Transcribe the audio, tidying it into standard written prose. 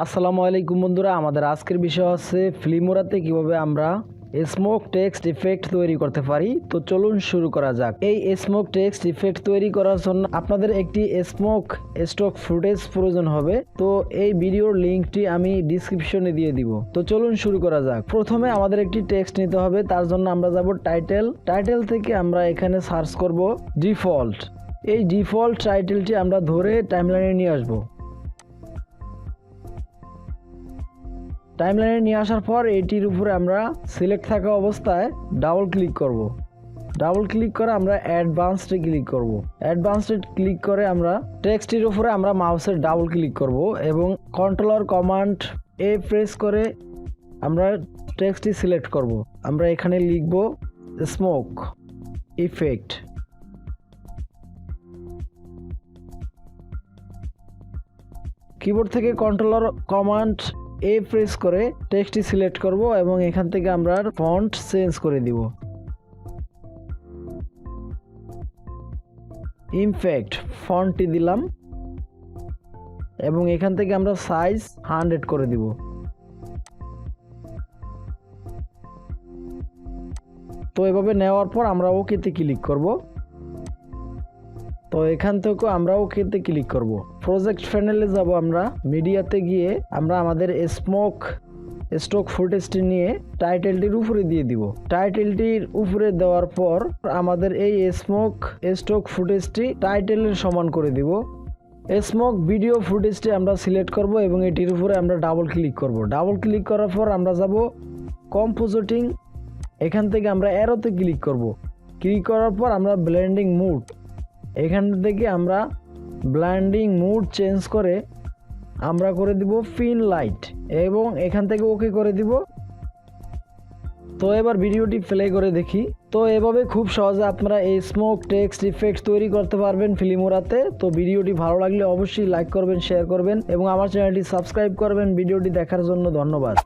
আসসালামু আলাইকুম বন্ধুরা, আমাদের আজকের বিষয় হচ্ছে ফিল্মোরাতে কিভাবে আমরা স্মোক টেক্সট ইফেক্ট তৈরি করতে পারি। তো চলুন শুরু করা যাক। এই স্মোক টেক্সট ইফেক্ট তৈরি করার জন্য আপনাদের একটি স্মোক স্টক ফুটেজ প্রয়োজন হবে। তো এই ভিডিওর লিঙ্কটি আমি ডিসক্রিপশনে দিয়ে দিব। তো চলুন শুরু করা যাক। প্রথমে আমাদের একটি টেক্সট নিতে হবে, তার জন্য আমরা যাব টাইটেল থেকে আমরা এখানে সার্চ করব ডিফল্ট। এই ডিফল্ট টাইটেলটি আমরা ধরে টাইমলাইনে নিয়ে আসবো। টাইমলাইনে নিয়ে আসার পর এটির উপরে আমরা সিলেক্ট থাকা অবস্থায় ডাবল ক্লিক করব। ডাবল ক্লিক করে আমরা অ্যাডভান্সডে ক্লিক করব। অ্যাডভান্সডে ক্লিক করে আমরা টেক্সটের উপরে আমরা মাউসের ডাবল ক্লিক করব এবং কন্ট্রোলার কমান্ড এ প্রেস করে আমরা টেক্সটটি সিলেক্ট করব। আমরা এখানে লিখব স্মোক ইফেক্ট। কিবোর্ড থেকে কন্ট্রোলার কমান্ড এ প্রেস করে টেক্সটটি সিলেক্ট করব এবং এখান থেকে আমরা ফন্ট চেঞ্জ করে দিব। ইমফ্যাক্ট ফন্টটি দিলাম এবং এখান থেকে আমরা সাইজ 100 করে দিব। তো এভাবে নেওয়ার পর আমরা ওকেতে ক্লিক করব। তো এখান থেকে আমরা ওকেতে ক্লিক করব। প্রজেক্ট প্যানেলে যাব, আমরা মিডিয়াতে গিয়ে আমরা আমাদের স্মোক স্টক ফুটেজটি নিয়ে টাইটেলটির উপরে দিয়ে দিব। টাইটেলটির উপরে দেওয়ার পর আমাদের এই স্মোক স্টক ফুটেজটি টাইটেলের সমান করে দিব। স্মোক ভিডিও ফুটেজটি আমরা সিলেক্ট করব এবং এটির উপরে আমরা ডাবল ক্লিক করব। ডাবল ক্লিক করার পর আমরা যাব কম্পোজিটিং। এখান থেকে আমরা অ্যারোতে ক্লিক করব। ক্লিক করার পর আমরা ব্লেন্ডিং মুড, এখান থেকে আমরা ব্লেন্ডিং মুড চেঞ্জ করে আমরা করে দিব পিন লাইট এবং এখান থেকে ওকে করে দিব। তো এবার ভিডিওটি প্লে করে দেখি। তো এভাবে খুব সহজে আপনারা এই স্মোক টেক্সট ইফেক্ট তৈরি করতে পারবেন ফিল্মোরাতে। তো ভিডিওটি ভালো লাগলে অবশ্যই লাইক করবেন, শেয়ার করবেন এবং আমার চ্যানেলটি সাবস্ক্রাইব করবেন। ভিডিওটি দেখার জন্য ধন্যবাদ।